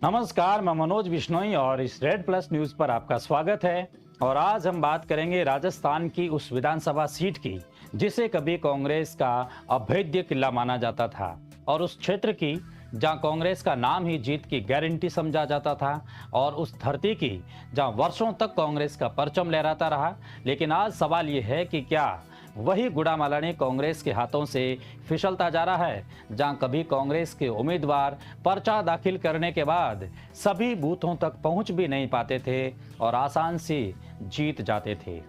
नमस्कार, मैं मनोज बिश्नोई और इस रेड प्लस न्यूज पर आपका स्वागत है। और आज हम बात करेंगे राजस्थान की उस विधानसभा सीट की जिसे कभी कांग्रेस का अभेद्य किला माना जाता था और उस क्षेत्र की जहां कांग्रेस का नाम ही जीत की गारंटी समझा जाता था और उस धरती की जहां वर्षों तक कांग्रेस का परचम लहराता रहा। लेकिन आज सवाल ये है कि क्या वही गुड़ामालानी कांग्रेस के हाथों से फिसलता जा रहा है, जहां कभी कांग्रेस के उम्मीदवार पर्चा दाखिल करने के बाद सभी बूथों तक पहुंच भी नहीं पाते थे और आसान से जीत जाते थे।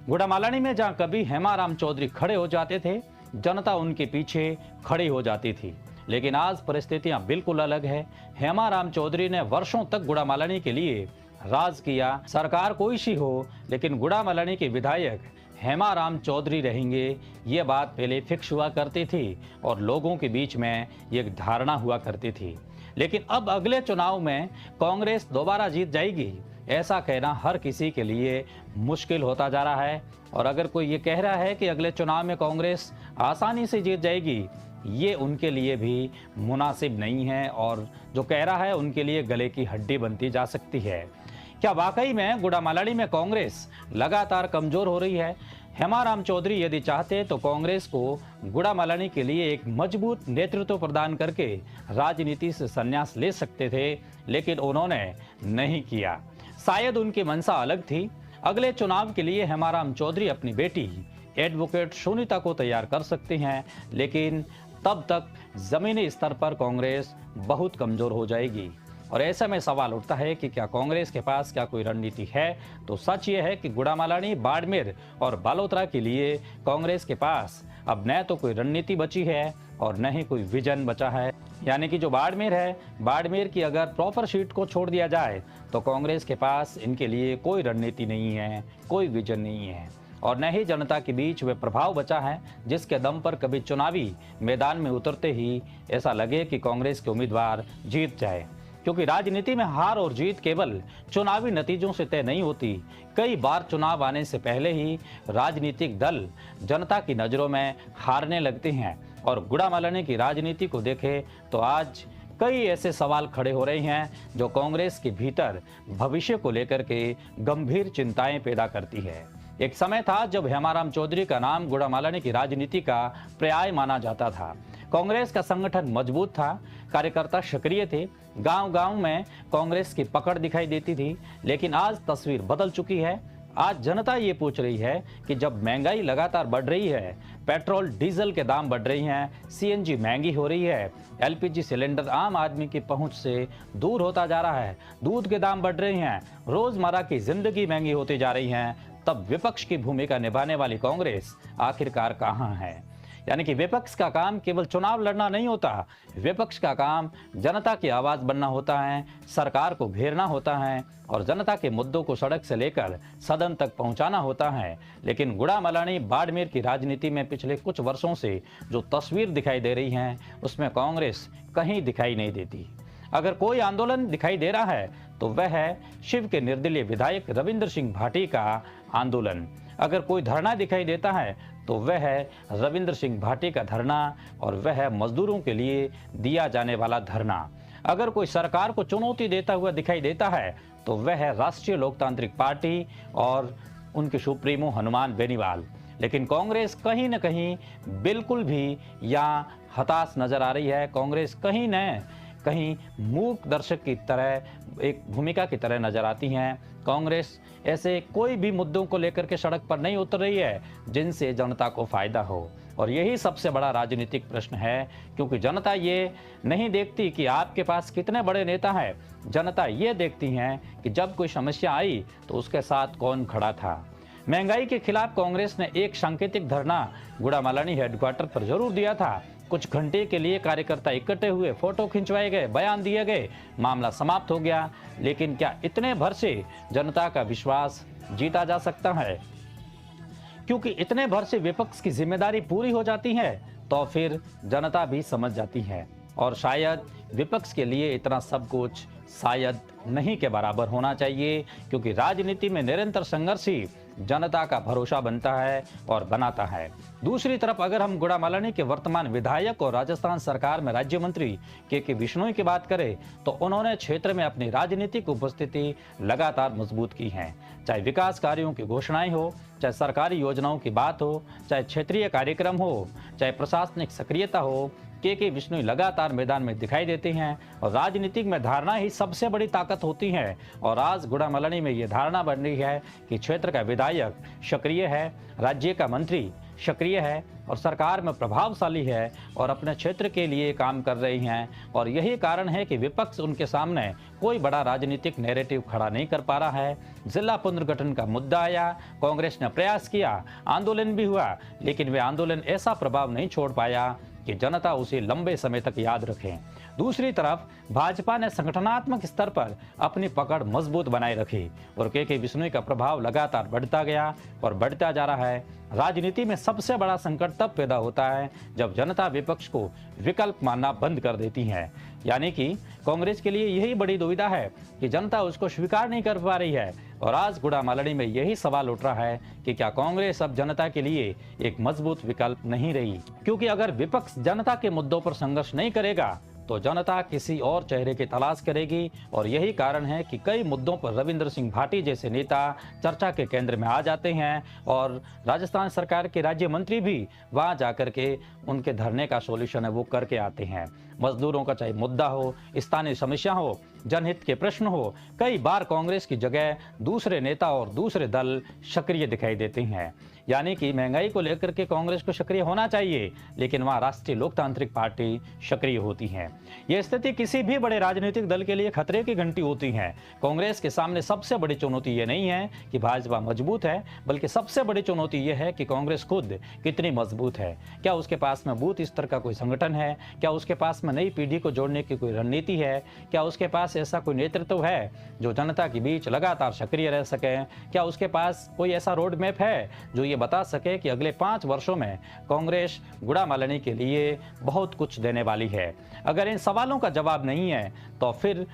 गुड़ामालानी में जहां कभी हेमाराम चौधरी खड़े हो जाते थे, जनता उनके पीछे खड़ी हो जाती थी। लेकिन आज परिस्थितियां बिल्कुल अलग है। हेमाराम चौधरी ने वर्षों तक गुड़ामालानी के लिए राज किया। सरकार कोई सी हो, लेकिन गुड़ामालानी के विधायक हेमाराम चौधरी रहेंगे, ये बात पहले फिक्स हुआ करती थी और लोगों के बीच में एक धारणा हुआ करती थी। लेकिन अब अगले चुनाव में कांग्रेस दोबारा जीत जाएगी, ऐसा कहना हर किसी के लिए मुश्किल होता जा रहा है। और अगर कोई ये कह रहा है कि अगले चुनाव में कांग्रेस आसानी से जीत जाएगी, ये उनके लिए भी मुनासिब नहीं है और जो कह रहा है उनके लिए गले की हड्डी बनती जा सकती है। क्या वाकई में गुड़ामालानी में कांग्रेस लगातार कमजोर हो रही है? हेमाराम चौधरी यदि चाहते तो कांग्रेस को गुड़ामालानी के लिए एक मजबूत नेतृत्व प्रदान करके राजनीति से संन्यास ले सकते थे, लेकिन उन्होंने नहीं किया। शायद उनकी मंशा अलग थी। अगले चुनाव के लिए हेमाराम चौधरी अपनी बेटी एडवोकेट सुनीता को तैयार कर सकते हैं, लेकिन तब तक जमीनी स्तर पर कांग्रेस बहुत कमजोर हो जाएगी। और ऐसे में सवाल उठता है कि क्या कांग्रेस के पास क्या कोई रणनीति है? तो सच ये है कि गुड़ामालानी, बाड़मेर और बालोतरा के लिए कांग्रेस के पास अब न तो कोई रणनीति बची है और न ही कोई विजन बचा है। यानी कि जो बाड़मेर है, बाड़मेर की अगर प्रॉपर सीट को छोड़ दिया जाए तो कांग्रेस के पास इनके लिए कोई रणनीति नहीं है, कोई विजन नहीं है और न ही जनता के बीच वे प्रभाव बचा है जिसके दम पर कभी चुनावी मैदान में उतरते ही ऐसा लगे कि कांग्रेस के उम्मीदवार जीत जाए। क्योंकि राजनीति में हार और जीत केवल चुनावी नतीजों से तय नहीं होती। कई बार चुनाव आने से पहले ही राजनीतिक दल जनता की नज़रों में हारने लगते हैं। और गुड़ामालानी की राजनीति को देखें तो आज कई ऐसे सवाल खड़े हो रहे हैं जो कांग्रेस के भीतर भविष्य को लेकर के गंभीर चिंताएं पैदा करती है। एक समय था जब हेमाराम चौधरी का नाम गुड़ामालानी की राजनीति का पर्याय माना जाता था। कांग्रेस का संगठन मजबूत था, कार्यकर्ता सक्रिय थे, गांव-गांव में कांग्रेस की पकड़ दिखाई देती थी। लेकिन आज तस्वीर बदल चुकी है। आज जनता ये पूछ रही है कि जब महंगाई लगातार बढ़ रही है, पेट्रोल डीजल के दाम बढ़ रही हैं, सीएनजी महंगी हो रही है, एलपीजी सिलेंडर आम आदमी की पहुंच से दूर होता जा रहा है, दूध के दाम बढ़ रहे हैं, रोजमर्रा की जिंदगी महंगी होती जा रही है, तब विपक्ष की भूमिका निभाने वाली कांग्रेस आखिरकार कहां है? यानी कि विपक्ष का काम केवल चुनाव लड़ना नहीं होता, विपक्ष का काम जनता की आवाज बनना होता है, सरकार को घेरना होता है और जनता के मुद्दों को सड़क से लेकर सदन तक पहुंचाना होता है। लेकिन गुड़ामालानी, बाड़मेर की राजनीति में पिछले कुछ वर्षों से जो तस्वीर दिखाई दे रही है, उसमें कांग्रेस कहीं दिखाई नहीं देती। अगर कोई आंदोलन दिखाई दे रहा है तो वह है शिव के निर्दलीय विधायक रविंद्र सिंह भाटी का आंदोलन। अगर कोई धरना दिखाई देता है तो वह है रविंद्र सिंह भाटी का धरना और वह है मजदूरों के लिए दिया जाने वाला धरना। अगर कोई सरकार को चुनौती देता हुआ दिखाई देता है तो वह है राष्ट्रीय लोकतांत्रिक पार्टी और उनके सुप्रीमो हनुमान बेनीवाल। लेकिन कांग्रेस कहीं न कहीं बिल्कुल भी यहाँ हताश नजर आ रही है। कांग्रेस कहीं न कहीं मूक दर्शक की तरह, एक भूमिका की तरह नजर आती हैं। कांग्रेस ऐसे कोई भी मुद्दों को लेकर के सड़क पर नहीं उतर रही है जिनसे जनता को फायदा हो। और यही सबसे बड़ा राजनीतिक प्रश्न है, क्योंकि जनता ये नहीं देखती कि आपके पास कितने बड़े नेता हैं। जनता ये देखती है कि जब कोई समस्या आई तो उसके साथ कौन खड़ा था। महंगाई के खिलाफ कांग्रेस ने एक सांकेतिक धरना गुड़ामालानी हेडक्वार्टर पर जरूर दिया था। कुछ घंटे के लिए कार्यकर्ता इकट्ठे हुए, फोटो खिंचवाए गए, बयान दिए गए, मामला समाप्त हो गया। लेकिन क्या इतने भर से जनता का विश्वास जीता जा सकता है? क्योंकि इतने भर से विपक्ष की जिम्मेदारी पूरी हो जाती है तो फिर जनता भी समझ जाती है और शायद विपक्ष के लिए इतना सब कुछ शायद नहीं के बराबर होना चाहिए, क्योंकि राजनीति में निरंतर संघर्ष ही जनता का भरोसा बनता है और बनाता है। दूसरी तरफ अगर हम गुड़ामालानी के वर्तमान विधायक और राजस्थान सरकार में राज्य मंत्री के बिश्नोई की बात करें तो उन्होंने क्षेत्र में अपनी राजनीतिक उपस्थिति लगातार मजबूत की है। चाहे विकास कार्यों की घोषणाएं हो, चाहे सरकारी योजनाओं की बात हो, चाहे क्षेत्रीय कार्यक्रम हो, चाहे प्रशासनिक सक्रियता हो, के बिश्नोई लगातार मैदान में दिखाई देते हैं और राजनीतिक में धारणा ही सबसे बड़ी ताकत होती है। और आज गुड़ामालानी में ये धारणा बन रही है कि क्षेत्र का विधायक सक्रिय है, राज्य का मंत्री सक्रिय है और सरकार में प्रभावशाली है और अपने क्षेत्र के लिए काम कर रही हैं। और यही कारण है कि विपक्ष उनके सामने कोई बड़ा राजनीतिक नैरेटिव खड़ा नहीं कर पा रहा है। जिला पुनर्गठन का मुद्दा आया, कांग्रेस ने प्रयास किया, आंदोलन भी हुआ, लेकिन वे आंदोलन ऐसा प्रभाव नहीं छोड़ पाया कि जनता उसे लंबे समय तक याद रखे। दूसरी तरफ भाजपा ने संगठनात्मक स्तर पर अपनी पकड़ मजबूत बनाए रखी और के बिश्नोई का प्रभाव लगातार बढ़ता गया और बढ़ता जा रहा है। राजनीति में सबसे बड़ा संकट तब पैदा होता है जब जनता विपक्ष को विकल्प मानना बंद कर देती है। यानी कि कांग्रेस के लिए यही बड़ी दुविधा है कि जनता उसको स्वीकार नहीं कर पा रही है। और आज गुड़ामालानी में यही सवाल उठ रहा है कि क्या कांग्रेस अब जनता के लिए एक मजबूत विकल्प नहीं रही, क्योंकि अगर विपक्ष जनता के मुद्दों पर संघर्ष नहीं करेगा तो जनता किसी और चेहरे की तलाश करेगी। और यही कारण है कि कई मुद्दों पर रविंद्र सिंह भाटी जैसे नेता चर्चा के केंद्र में आ जाते हैं और राजस्थान सरकार के राज्य मंत्री भी वहां जाकर के उनके धरने का सॉल्यूशन है वो करके आते हैं। मजदूरों का चाहे मुद्दा हो, स्थानीय समस्या हो, जनहित के प्रश्न हो, कई बार कांग्रेस की जगह दूसरे नेता और दूसरे दल सक्रिय दिखाई देते हैं। यानी कि महंगाई को लेकर के कांग्रेस को सक्रिय होना चाहिए, लेकिन वहां राष्ट्रीय लोकतांत्रिक पार्टी सक्रिय होती है। यह स्थिति किसी भी बड़े राजनीतिक दल के लिए खतरे की घंटी होती है। कांग्रेस के सामने सबसे बड़ी चुनौती ये नहीं है कि भाजपा मजबूत है, बल्कि सबसे बड़ी चुनौती यह है कि कांग्रेस खुद कितनी मजबूत है। क्या उसके पास में बूथ स्तर का कोई संगठन है? क्या उसके पास में नई पीढ़ी को जोड़ने की कोई रणनीति है? क्या उसके पास ऐसा कोई नेतृत्व है जो जनता के बीच लगातार सक्रिय रह सके? क्या उसके पास कोई ऐसा रोड मैप है जो ये बता सके कि अगले 5 वर्षों में कांग्रेस गुड़ामालानी के लिए बहुत कुछ देने वाली है? अगर इन सवालों का जवाब नहीं है तो फिर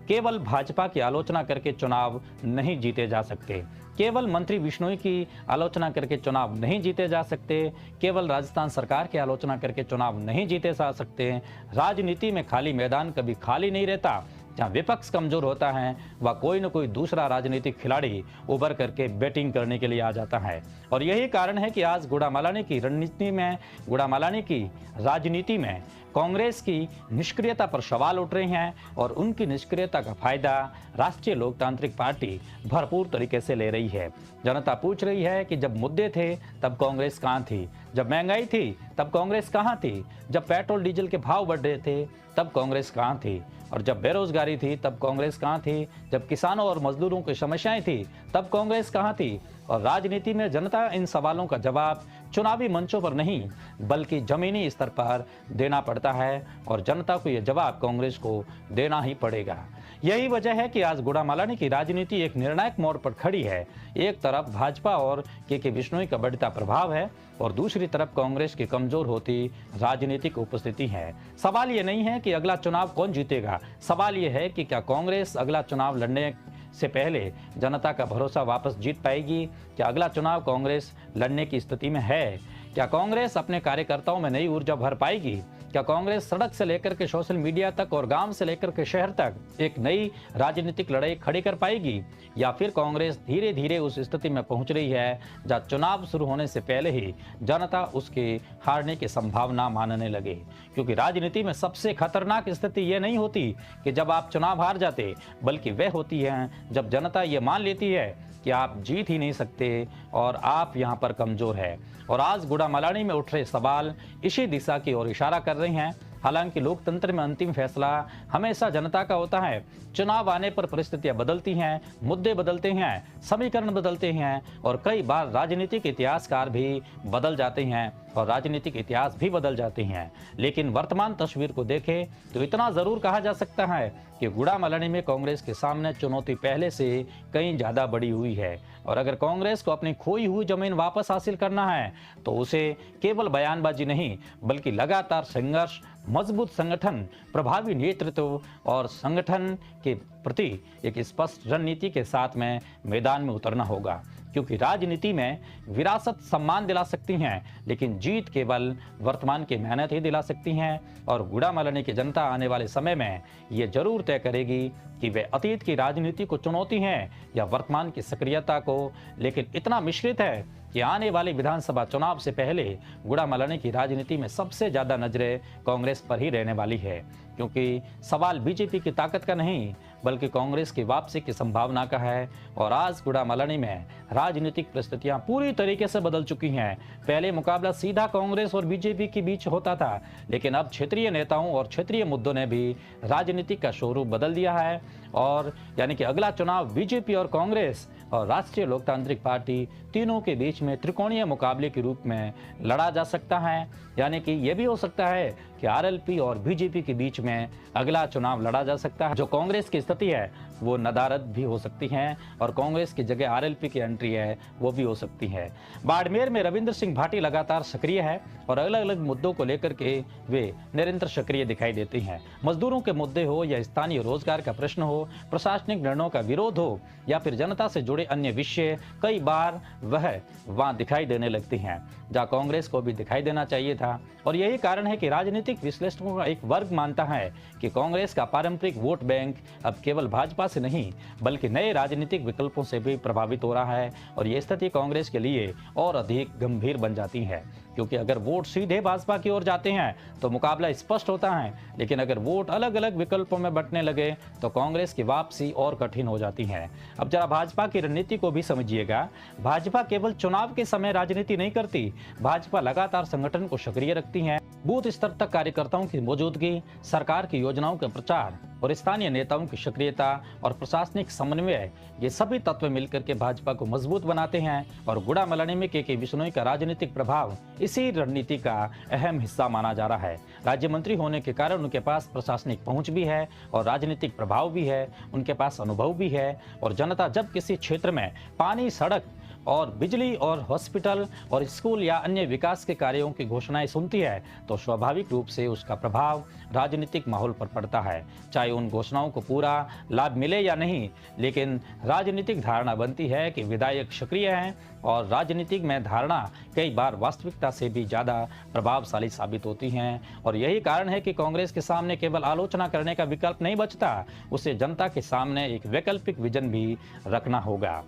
केवल भाजपा की आलोचना करके चुनाव नहीं जीते जा सकते, केवल मंत्री बिश्नोई की आलोचना करके चुनाव नहीं जीते जा सकते, केवल राजस्थान सरकार की आलोचना करके चुनाव नहीं जीते जा सकते। राजनीति में खाली मैदान कभी खाली नहीं रहता। जहाँ विपक्ष कमजोर होता है वह कोई न कोई दूसरा राजनीतिक खिलाड़ी उभर करके बैटिंग करने के लिए आ जाता है। और यही कारण है कि आज गुड़ामालानी की रणनीति में, गुड़ामालानी की राजनीति में कांग्रेस की निष्क्रियता पर सवाल उठ रहे हैं और उनकी निष्क्रियता का फायदा राष्ट्रीय लोकतांत्रिक पार्टी भरपूर तरीके से ले रही है। जनता पूछ रही है कि जब मुद्दे थे तब कांग्रेस कहाँ थी? जब महंगाई थी तब कांग्रेस कहाँ थी? जब पेट्रोल डीजल के भाव बढ़ रहे थे तब कांग्रेस कहाँ थी? और जब बेरोजगारी थी तब कांग्रेस कहाँ थी? जब किसानों और मजदूरों की समस्याएं थी तब कांग्रेस कहाँ थी? और राजनीति में जनता इन सवालों का जवाब चुनावी मंचों पर नहीं बल्कि जमीनी स्तर पर देना पड़ता है और जनता को यह जवाब कांग्रेस को देना ही पड़ेगा। यही वजह है कि आज गुड़ामालानी की राजनीति एक निर्णायक मोड़ पर खड़ी है। एक तरफ भाजपा और के बिश्नोई का बढ़ता प्रभाव है और दूसरी तरफ कांग्रेस की कमजोर होती राजनीतिक उपस्थिति है। सवाल ये नहीं है कि अगला चुनाव कौन जीतेगा, सवाल ये है कि क्या कांग्रेस अगला चुनाव लड़ने से पहले जनता का भरोसा वापस जीत पाएगी? क्या अगला चुनाव कांग्रेस लड़ने की स्थिति में है? क्या कांग्रेस अपने कार्यकर्ताओं में नई ऊर्जा भर पाएगी? क्या कांग्रेस सड़क से लेकर के सोशल मीडिया तक और गांव से लेकर के शहर तक एक नई राजनीतिक लड़ाई खड़ी कर पाएगी? या फिर कांग्रेस धीरे धीरे उस स्थिति में पहुंच रही है जहां चुनाव शुरू होने से पहले ही जनता उसके हारने की संभावना मानने लगे? क्योंकि राजनीति में सबसे खतरनाक स्थिति यह नहीं होती कि जब आप चुनाव हार जाते, बल्कि वह होती है जब जनता ये मान लेती है कि आप जीत ही नहीं सकते और आप यहाँ पर कमजोर है। और आज गुड़ामालानी में उठ रहे सवाल इसी दिशा की ओर इशारा कर रहे हैं। हालांकि लोकतंत्र में अंतिम फैसला हमेशा जनता का होता है। चुनाव आने पर परिस्थितियां बदलती हैं, मुद्दे बदलते हैं, समीकरण बदलते हैं और कई बार राजनीतिक इतिहासकार भी बदल जाते हैं और राजनीतिक इतिहास भी बदल जाते हैं। लेकिन वर्तमान तस्वीर को देखें तो इतना जरूर कहा जा सकता है कि गुड़ामलनी में कांग्रेस के सामने चुनौती पहले से कहीं ज्यादा बड़ी हुई है। और अगर कांग्रेस को अपनी खोई हुई जमीन वापस हासिल करना है तो उसे केवल बयानबाजी नहीं बल्कि लगातार संघर्ष, मजबूत संगठन, प्रभावी नेतृत्व और संगठन के प्रति एक स्पष्ट रणनीति के साथ में मैदान में उतरना होगा। क्योंकि राजनीति में विरासत सम्मान दिला सकती हैं, लेकिन जीत केवल वर्तमान की मेहनत ही दिला सकती हैं। और गुड़ामलनी की जनता आने वाले समय में ये जरूर तय करेगी कि वे अतीत की राजनीति को चुनौती हैं या वर्तमान की सक्रियता को। लेकिन इतना मिश्रित है कि आने वाले विधानसभा चुनाव से पहले गुड़ामलनी की राजनीति में सबसे ज्यादा नजरें कांग्रेस पर ही रहने वाली है। क्योंकि सवाल बीजेपी की ताकत का नहीं बल्कि कांग्रेस की वापसी की संभावना का है। और आज गुड़ामलनी में राजनीतिक परिस्थितियां पूरी तरीके से बदल चुकी हैं। पहले मुकाबला सीधा कांग्रेस और बीजेपी के बीच होता था, लेकिन अब क्षेत्रीय नेताओं और क्षेत्रीय मुद्दों ने भी राजनीतिक का स्वरूप बदल दिया है। और यानी कि अगला चुनाव बीजेपी और कांग्रेस और राष्ट्रीय लोकतांत्रिक पार्टी तीनों के बीच में त्रिकोणीय मुकाबले के रूप में लड़ा जा सकता है। यानी कि यह भी हो सकता है कि आरएलपी और बीजेपी के बीच में अगला चुनाव लड़ा जा सकता है। जो कांग्रेस की स्थिति है वो नदारद भी हो सकती है और कांग्रेस की जगह आरएलपी की एंट्री है वो भी हो सकती है। बाड़मेर में रविंद्र सिंह भाटी लगातार सक्रिय है और अलग अलग मुद्दों को लेकर के वे निरंतर सक्रिय दिखाई देती हैं। मजदूरों के मुद्दे हो या स्थानीय रोजगार का प्रश्न हो, प्रशासनिक निर्णयों का विरोध हो या फिर जनता से जुड़े अन्य विषय, कई बार वह वहां दिखाई देने लगती हैं जहां कांग्रेस को भी दिखाई देना चाहिए था। और यही कारण है कि राजनीतिक विश्लेषकों का एक वर्ग मानता है कि कांग्रेस का पारंपरिक वोट बैंक अब केवल भाजपा से नहीं बल्कि नए राजनीतिक विकल्पों से भी प्रभावित हो रहा है। और ये स्थिति कांग्रेस के लिए और अधिक गंभीर बन जाती है, क्योंकि अगर वोट सीधे भाजपा की ओर जाते हैं तो मुकाबला स्पष्ट होता है, लेकिन अगर वोट अलग अलग विकल्पों में बंटने लगे तो कांग्रेस की वापसी और कठिन हो जाती है। अब जरा भाजपा की रणनीति को भी समझिएगा। भाजपा केवल चुनाव के समय राजनीति नहीं करती, भाजपा लगातार संगठन को सक्रिय रखती है। बूथ स्तर तक कार्यकर्ताओं की मौजूदगी, सरकार की योजनाओं का प्रचार और स्थानीय नेताओं की सक्रियता और प्रशासनिक समन्वय, ये सभी तत्व मिलकर के भाजपा को मजबूत बनाते हैं। और गुड़ामलनी में के बिश्नोई का राजनीतिक प्रभाव इसी रणनीति का अहम हिस्सा माना जा रहा है। राज्य मंत्री होने के कारण उनके पास प्रशासनिक पहुंच भी है और राजनीतिक प्रभाव भी है, उनके पास अनुभव भी है। और जनता जब किसी क्षेत्र में पानी, सड़क और बिजली और हॉस्पिटल और स्कूल या अन्य विकास के कार्यों की घोषणाएं सुनती है तो स्वाभाविक रूप से उसका प्रभाव राजनीतिक माहौल पर पड़ता है। चाहे उन घोषणाओं को पूरा लाभ मिले या नहीं, लेकिन राजनीतिक धारणा बनती है कि विधायक सक्रिय हैं और राजनीतिक में धारणा कई बार वास्तविकता से भी ज़्यादा प्रभावशाली साबित होती हैं। और यही कारण है कि कांग्रेस के सामने केवल आलोचना करने का विकल्प नहीं बचता, उसे जनता के सामने एक वैकल्पिक विजन भी रखना होगा।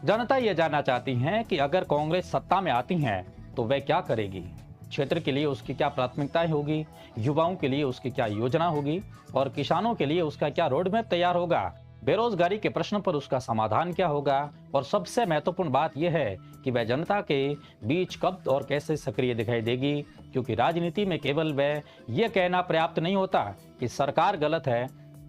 जनता ये जानना चाहती है कि अगर कांग्रेस सत्ता में आती है तो वह क्या करेगी, क्षेत्र के लिए उसकी क्या प्राथमिकताएं होगी, युवाओं के लिए उसकी क्या योजना होगी और किसानों के लिए उसका क्या रोड मैप तैयार होगा, बेरोजगारी के प्रश्न पर उसका समाधान क्या होगा। और सबसे महत्वपूर्ण बात यह है कि वह जनता के बीच कब और कैसे सक्रिय दिखाई देगी, क्योंकि राजनीति में केवल वह यह कहना पर्याप्त नहीं होता कि सरकार गलत है।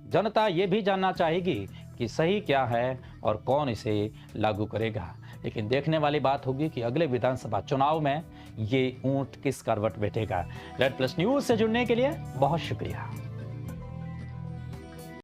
जनता ये भी जानना चाहेगी कि सही क्या है और कौन इसे लागू करेगा। लेकिन देखने वाली बात होगी कि अगले विधानसभा चुनाव में ये ऊंट किस करवट बैठेगा। रेड प्लस न्यूज से जुड़ने के लिए बहुत शुक्रिया।